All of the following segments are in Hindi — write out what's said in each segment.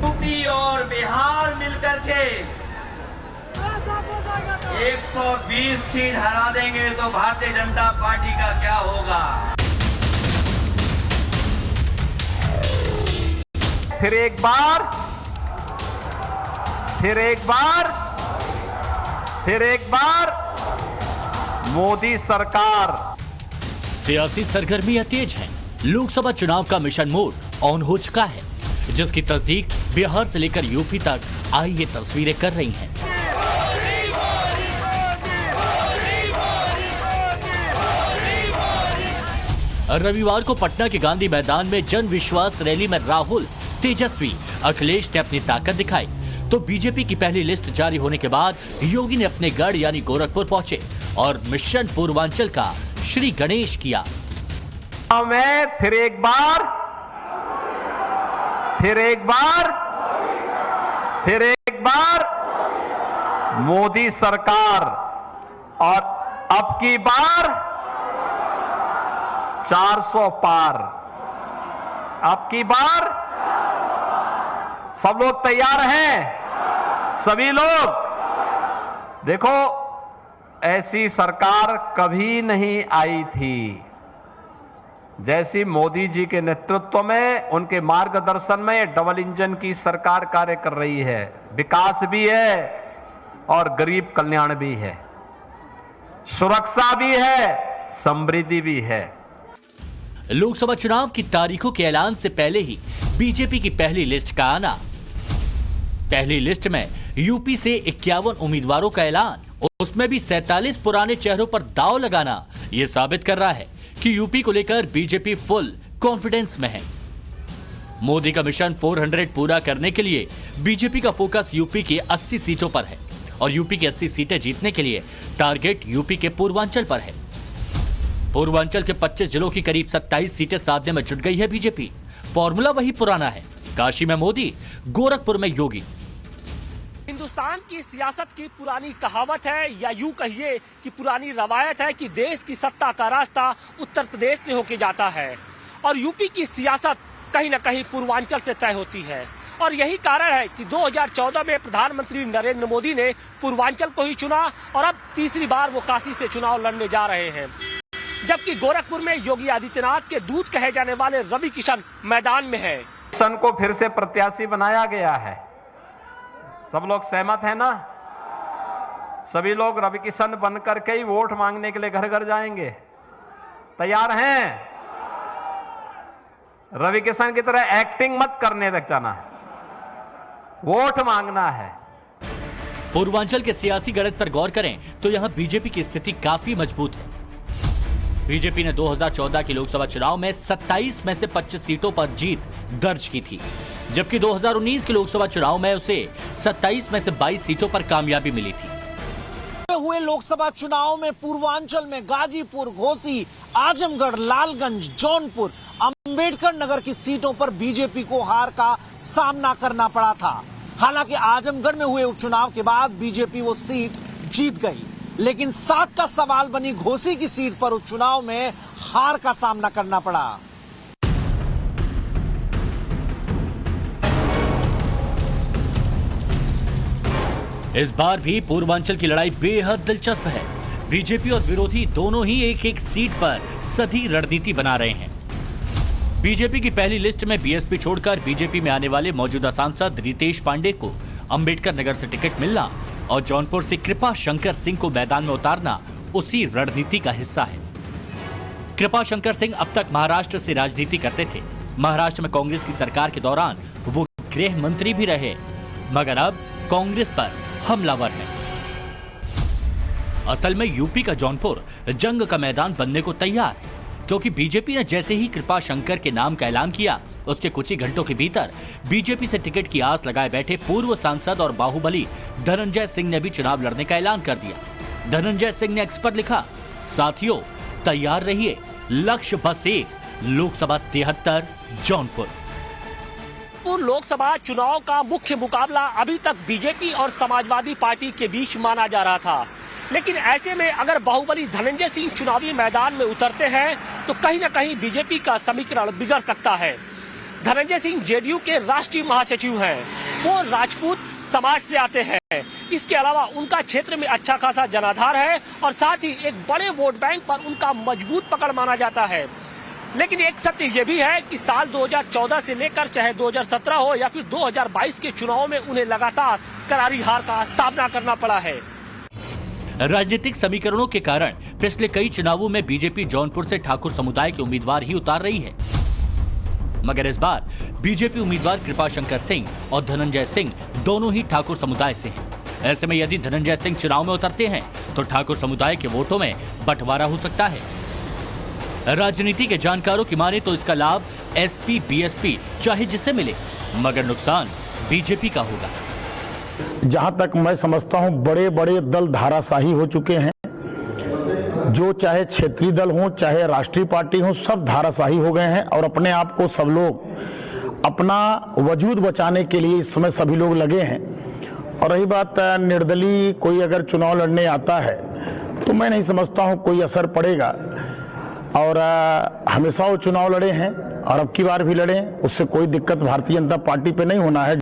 यूपी और बिहार मिलकर के 120 सीट हरा देंगे तो भारतीय जनता पार्टी का क्या होगा। फिर एक बार, फिर एक बार, फिर एक बार मोदी सरकार। सियासी सरगर्मियां तेज हैं। लोकसभा चुनाव का मिशन मोड ऑन हो चुका है, जिसकी तस्दीक बिहार से लेकर यूपी तक आई ये तस्वीरें कर रही हैं। रविवार को पटना के गांधी मैदान में जन विश्वास रैली में राहुल, तेजस्वी, अखिलेश ने अपनी ताकत दिखाई, तो बीजेपी की पहली लिस्ट जारी होने के बाद योगी ने अपने गढ़ यानी गोरखपुर पहुंचे और मिशन पूर्वांचल का श्री गणेश किया। मैं फिर एक बार, फिर एक बार, फिर एक बार मोदी सरकार, और अब की बार 400 पार। अब की बार सब लोग तैयार हैं? सभी लोग देखो, ऐसी सरकार कभी नहीं आई थी जैसी मोदी जी के नेतृत्व में, उनके मार्गदर्शन में डबल इंजन की सरकार कार्य कर रही है। विकास भी है और गरीब कल्याण भी है, सुरक्षा भी है, समृद्धि भी है। लोकसभा चुनाव की तारीखों के ऐलान से पहले ही बीजेपी की पहली लिस्ट का आना, पहली लिस्ट में यूपी से 51 उम्मीदवारों का ऐलान, उसमें भी 47 पुराने चेहरों पर दांव लगाना, यह साबित कर रहा है कि यूपी को लेकर बीजेपी फुल कॉन्फिडेंस में है। मोदी का मिशन 400 पूरा करने के लिए बीजेपी का फोकस यूपी की 80 सीटों पर है और यूपी की 80 सीटें जीतने के लिए टारगेट यूपी के पूर्वांचल पर है। पूर्वांचल के 25 जिलों की करीब 27 सीटें साधने में जुट गई है बीजेपी। फॉर्मूला वही पुराना है, काशी में मोदी, गोरखपुर में योगी। हिंदुस्तान की सियासत की पुरानी कहावत है, या यूं कहिए कि पुरानी रवायत है कि देश की सत्ता का रास्ता उत्तर प्रदेश से होके जाता है और यूपी की सियासत कहीं न कहीं पूर्वांचल से तय होती है। और यही कारण है कि 2014 में प्रधानमंत्री नरेंद्र मोदी ने पूर्वांचल को ही चुना और अब तीसरी बार वो काशी से चुनाव लड़ने जा रहे हैं। जबकि गोरखपुर में योगी आदित्यनाथ के दूत कहे जाने वाले रवि किशन मैदान में है। किशन को फिर से प्रत्याशी बनाया गया है। सब लोग सहमत हैं ना? सभी लोग रवि किशन बनकर के ही वोट मांगने के लिए घर घर जाएंगे। तैयार हैं? रवि किशन की तरह एक्टिंग मत करने लग जाना, वोट मांगना है। पूर्वांचल के सियासी गणित पर गौर करें तो यहां बीजेपी की स्थिति काफी मजबूत है। बीजेपी ने 2014 के लोकसभा चुनाव में 27 में से 25 सीटों पर जीत दर्ज की थी, जबकि 2019 के लोकसभा चुनाव में उसे 27 में से 22 सीटों पर कामयाबी मिली थी। हुए लोकसभा चुनाव में पूर्वांचल में गाजीपुर, घोसी, आजमगढ़, लालगंज, जौनपुर, अंबेडकर नगर की सीटों पर बीजेपी को हार का सामना करना पड़ा था। हालांकि आजमगढ़ में हुए उपचुनाव के बाद बीजेपी वो सीट जीत गई, लेकिन साख का सवाल बनी घोसी की सीट पर उपचुनाव में हार का सामना करना पड़ा। इस बार भी पूर्वांचल की लड़ाई बेहद दिलचस्प है। बीजेपी और विरोधी दोनों ही एक एक सीट पर सधी रणनीति बना रहे हैं। बीजेपी की पहली लिस्ट में बीएसपी छोड़कर बीजेपी में आने वाले मौजूदा सांसद रितेश पांडे को अंबेडकर नगर से टिकट मिलना और जौनपुर से कृपा शंकर सिंह को मैदान में उतारना उसी रणनीति का हिस्सा है। कृपा शंकर सिंह अब तक महाराष्ट्र से राजनीति करते थे। महाराष्ट्र में कांग्रेस की सरकार के दौरान वो गृह मंत्री भी रहे, मगर अब कांग्रेस पर हमलावर है। असल में यूपी का जौनपुर जंग का मैदान बनने को तैयार है, क्योंकि बीजेपी ने जैसे ही कृपा शंकर के नाम का ऐलान किया, उसके कुछ ही घंटों के भीतर बीजेपी से टिकट की आस लगाए बैठे पूर्व सांसद और बाहुबली धनंजय सिंह ने भी चुनाव लड़ने का ऐलान कर दिया। धनंजय सिंह ने एक्स पर लिखा, साथियों तैयार रहिए, लक्ष्य बस एक, लोकसभा 73 जौनपुर। जौनपुर लोकसभा चुनाव का मुख्य मुकाबला अभी तक बीजेपी और समाजवादी पार्टी के बीच माना जा रहा था, लेकिन ऐसे में अगर बाहुबली धनंजय सिंह चुनावी मैदान में उतरते हैं तो कहीं न कहीं बीजेपी का समीकरण बिगड़ सकता है। धनंजय सिंह जेडीयू के राष्ट्रीय महासचिव हैं, वो राजपूत समाज से आते हैं। इसके अलावा उनका क्षेत्र में अच्छा खासा जनाधार है और साथ ही एक बड़े वोट बैंक पर उनका मजबूत पकड़ माना जाता है। लेकिन एक सत्य ये भी है कि साल 2014 से लेकर चाहे 2017 हो या फिर 2022 के चुनाव में उन्हें लगातार करारी हार का सामना करना पड़ा है। राजनीतिक समीकरणों के कारण पिछले कई चुनावों में बीजेपी जौनपुर से ठाकुर समुदाय के उम्मीदवार ही उतार रही है, मगर इस बार बीजेपी उम्मीदवार कृपाशंकर सिंह और धनंजय सिंह दोनों ही ठाकुर समुदाय से हैं। ऐसे में यदि धनंजय सिंह चुनाव में उतरते हैं तो ठाकुर समुदाय के वोटों में बंटवारा हो सकता है। राजनीति के जानकारों की माने तो इसका लाभ एसपी बीएसपी चाहे जिसे मिले, मगर नुकसान बीजेपी का होगा। जहां तक मैं समझता हूं बड़े बड़े दल धाराशाही हो चुके हैं, जो चाहे क्षेत्रीय दल हो चाहे राष्ट्रीय पार्टी हो, सब धाराशाही हो गए हैं और अपने आप को सब लोग अपना वजूद बचाने के लिए इस समय सभी लोग लगे हैं। और रही बात निर्दलीय कोई अगर चुनाव लड़ने आता है तो मैं नहीं समझता हूं कोई असर पड़ेगा। और हमेशा वो चुनाव लड़े हैं और अब की बार भी लड़े, उससे कोई दिक्कत भारतीय जनता पार्टी पे नहीं होना है।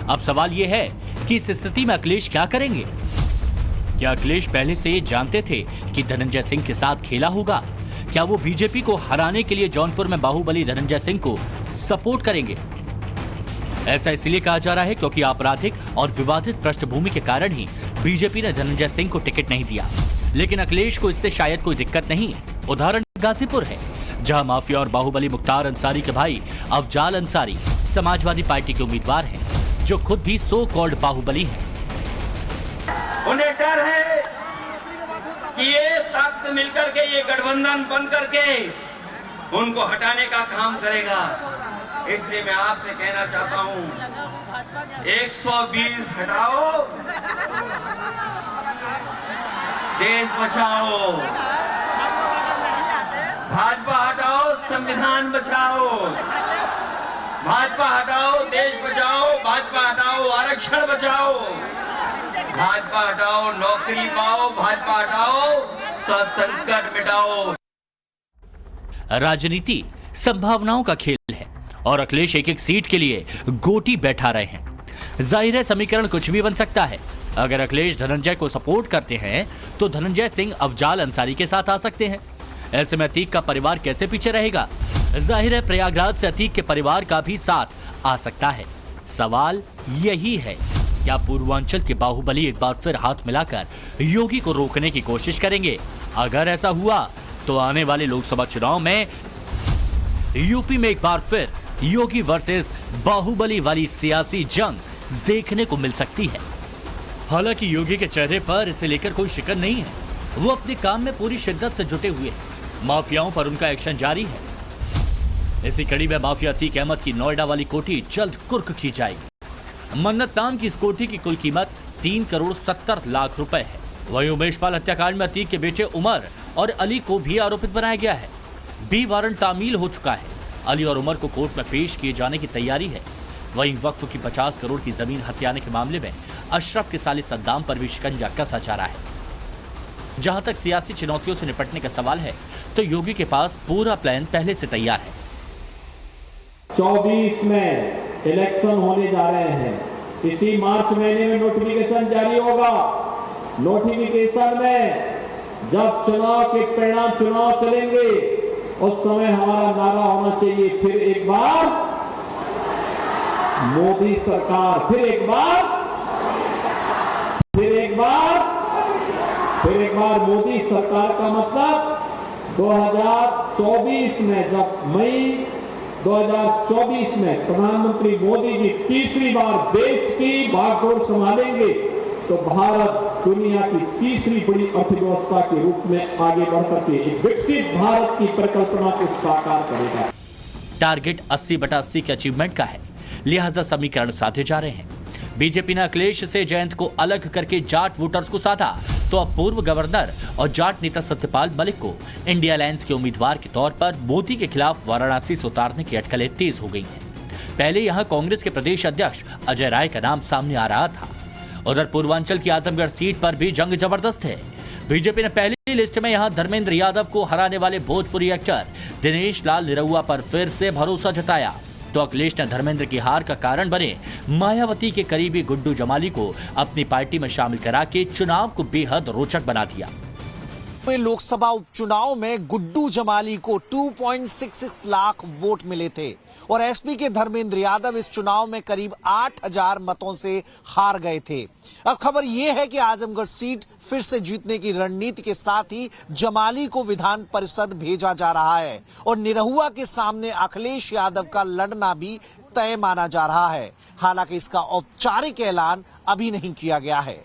अब सवाल यह है कि इस स्थिति में अखिलेश क्या करेंगे? क्या अखिलेश पहले से ये जानते थे कि धनंजय सिंह के साथ खेला होगा? क्या वो बीजेपी को हराने के लिए जौनपुर में बाहुबली धनंजय सिंह को सपोर्ट करेंगे? ऐसा इसलिए कहा जा रहा है क्योंकि आपराधिक और विवादित पृष्ठभूमि के कारण ही बीजेपी ने धनंजय सिंह को टिकट नहीं दिया, लेकिन अखिलेश को इससे शायद कोई दिक्कत नहीं है। उदाहरण गाजीपुर है, जहां माफिया और बाहुबली मुख्तार अंसारी के भाई अफजाल अंसारी समाजवादी पार्टी के उम्मीदवार हैं, जो खुद भी सो कॉल्ड बाहुबली हैं। उन्हें डर है कि ये ताकत मिलकर के ये गठबंधन बन करके उनको हटाने का काम करेगा। इसलिए मैं आपसे कहना चाहता हूं 120 हटाओ, देश बचाओ, भाजपा हटाओ, संविधान बचाओ, भाजपा हटाओ, देश बचाओ, भाजपा हटाओ, आरक्षण बचाओ, भाजपा हटाओ, नौकरी पाओ, भाजपा हटाओ, संकट मिटाओ। राजनीति संभावनाओं का खेल है और अखिलेश एक एक सीट के लिए गोटी बैठा रहे हैं। जाहिर है समीकरण कुछ भी बन सकता है। अगर अखिलेश धनंजय को सपोर्ट करते हैं तो धनंजय सिंह अफजाल अंसारी के साथ आ सकते हैं। ऐसे में अतीक का परिवार कैसे पीछे रहेगा? जाहिर है प्रयागराज से अतीक के परिवार का भी साथ आ सकता है। सवाल यही है, क्या पूर्वांचल के बाहुबली एक बार फिर हाथ मिलाकर योगी को रोकने की कोशिश करेंगे? अगर ऐसा हुआ तो आने वाले लोकसभा चुनाव में यूपी में एक बार फिर योगी वर्सेस बाहुबली वाली सियासी जंग देखने को मिल सकती है। हालांकि योगी के चेहरे पर इसे लेकर कोई शिकन नहीं है, वो अपने काम में पूरी शिद्दत से जुटे हुए हैं। माफियाओं पर उनका एक्शन जारी है। इसी कड़ी में माफिया अतीक अहमद की नोएडा वाली कोठी जल्द कुर्क की जाएगी। मन्नत नाम की इस कोठी की कुल कीमत 3 करोड़ 70 लाख रुपए है। वहीं उमेश पाल हत्याकांड में अतीक के बेटे उमर और अली को भी आरोपित बनाया गया है। बी वारंट तामील हो चुका है। अली और उमर को कोर्ट में पेश किए जाने की तैयारी है। वहीं वक्फ की 50 करोड़ की जमीन हथियाने के मामले में अशरफ के साले सद्दाम पर भी शिकंजा कसा जा रहा है। जहां तक सियासी चुनौतियों से निपटने का सवाल है तो योगी के पास पूरा प्लान पहले से तैयार है। 24 में इलेक्शन होने जा रहे हैं। इसी मार्च महीने में नोटिफिकेशन जारी होगा। नोटिफिकेशन में जब चुनाव के परिणाम चुनाव चलेंगे उस समय हमारा नारा होना चाहिए, फिर एक बार मोदी सरकार, फिर एक बार मोदी सरकार का मतलब 2024 में, जब मई 2024 में प्रधानमंत्री मोदी जी तीसरी बार देश की बागडोर संभालेंगे तो भारत दुनिया की तीसरी बड़ी अर्थव्यवस्था के रूप में आगे बढ़कर के एक विकसित भारत की परिकल्पना को साकार करेगा। टारगेट 80/80 के अचीवमेंट का है, लिहाजा समीकरण साधे जा रहे हैं। बीजेपी ने अखिलेश से जयंत को अलग करके जाट वोटर्स को साधा, तो अब पूर्व गवर्नर और जाट नेता सत्यपाल मलिक को इंडिया अलायंस के उम्मीदवार के तौर पर मोदी के खिलाफ वाराणसी से उतारने की अटकलें तेज हो गई हैं। पहले यहां कांग्रेस के प्रदेश अध्यक्ष अजय राय का नाम सामने आ रहा था। उधर पूर्वांचल की आजमगढ़ सीट पर भी जंग जबरदस्त है। बीजेपी ने पहली लिस्ट में यहां धर्मेंद्र यादव को हराने वाले भोजपुरी एक्टर दिनेश लाल निरहुआ पर फिर से भरोसा जताया, तो अखिलेश ने धर्मेंद्र की हार का कारण बने मायावती के करीबी गुड्डू जमाली को अपनी पार्टी में शामिल करा के चुनाव को बेहद रोचक बना दिया। लोकसभा उपचुनाव में गुड्डू जमाली को 2.66 लाख वोट मिले थे और एसपी के धर्मेंद्र यादव इस चुनाव में करीब 8000 मतों से हार गए थे। अब खबर यह है कि आजमगढ़ सीट फिर से जीतने की रणनीति के साथ ही जमाली को विधान परिषद भेजा जा रहा है और निरहुआ के सामने अखिलेश यादव का लड़ना भी तय माना जा रहा है। हालांकि इसका औपचारिक ऐलान अभी नहीं किया गया है।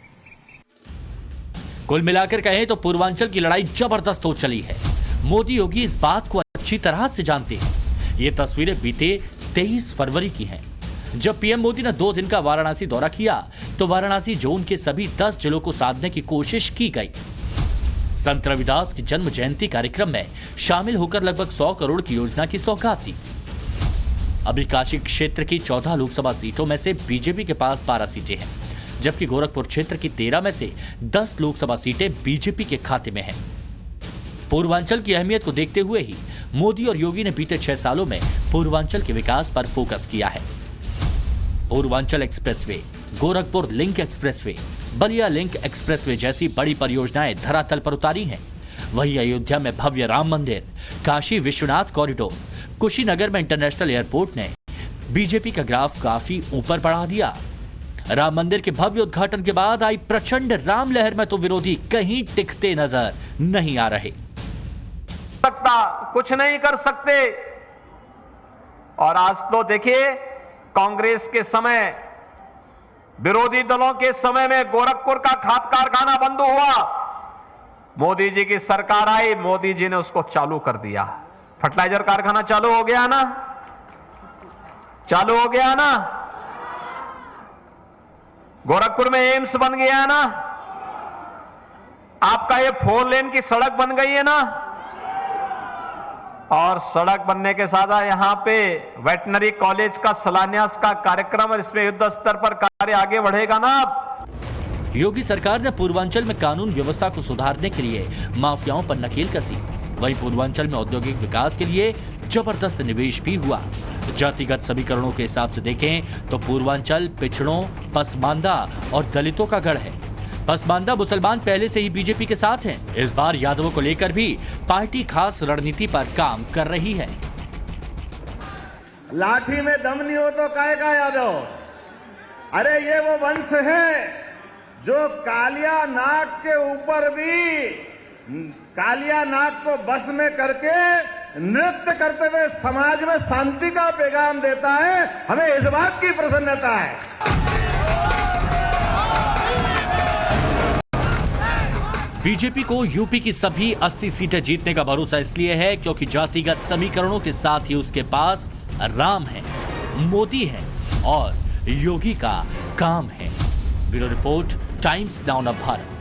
कुल मिलाकर कहें तो पूर्वांचल की लड़ाई जबरदस्त हो चली है। मोदी योगी इस बात को अच्छी तरह से जानते हैं। ये तस्वीरें बीते 23 फरवरी की हैं, जब पीएम मोदी ने 2 दिन का वाराणसी दौरा किया तो वाराणसी जोन के सभी 10 जिलों को साधने की कोशिश की गई। संत रविदास की जन्म जयंती कार्यक्रम में शामिल होकर लगभग 100 करोड़ की योजना की सौगात दी। अभी काशी क्षेत्र की 14 लोकसभा सीटों में से बीजेपी के पास 12 सीटें हैं, जबकि गोरखपुर क्षेत्र की 13 में से 10 लोकसभा सीटें बीजेपी के खाते में हैं। पूर्वांचल की अहमियत को देखते हुए ही मोदी और योगी ने बीते 6 सालों में पूर्वांचल के विकास पर फोकस किया है। Purvanchal expressway, Gorakhpur link expressway, Ballia link expressway जैसी बड़ी परियोजनाएं धरातल पर उतारी हैं। वहीं अयोध्या में भव्य राम मंदिर, काशी विश्वनाथ कॉरिडोर, कुशीनगर में इंटरनेशनल एयरपोर्ट ने बीजेपी का ग्राफ काफी ऊपर बढ़ा दिया। राम मंदिर के भव्य उद्घाटन के बाद आई प्रचंड राम लहर में तो विरोधी कहीं टिकते नजर नहीं आ रहे। कुछ नहीं कर सकते। और आज तो देखिए, कांग्रेस के समय, विरोधी दलों के समय में गोरखपुर का खाद कारखाना बंद हुआ। मोदी जी की सरकार आई, मोदी जी ने उसको चालू कर दिया। फर्टिलाइजर कारखाना चालू हो गया ना, चालू हो गया ना। गोरखपुर में एम्स बन गया है ना। आपका ये 4 लेन की सड़क बन गई है ना। और सड़क बनने के साथ यहां पे वेटनरी कॉलेज का शिलान्यास का कार्यक्रम, इसमें युद्ध स्तर पर कार्य आगे बढ़ेगा ना। योगी सरकार ने पूर्वांचल में कानून व्यवस्था को सुधारने के लिए माफियाओं पर नकेल कसी। वहीं पूर्वांचल में औद्योगिक विकास के लिए जबरदस्त निवेश भी हुआ। जातिगत समीकरणों के हिसाब से देखें तो पूर्वांचल पिछड़ों, पसमानदा और दलितों का गढ़ है। पसमानदा मुसलमान पहले से ही बीजेपी के साथ हैं। इस बार यादवों को लेकर भी पार्टी खास रणनीति पर काम कर रही है। लाठी में दम नहीं हो तो काहे का यादव? अरे ये वो वंश है जो कालिया नाग के ऊपर भी कालिया नाग को बस में करके नृत्य करते हुए समाज में शांति का पैगाम देता है। हमें इस बात की प्रसन्नता है। बीजेपी को यूपी की सभी 80 सीटें जीतने का भरोसा इसलिए है क्योंकि जातिगत समीकरणों के साथ ही उसके पास राम है, मोदी है और योगी का काम है। Bureau report, times now Bharat.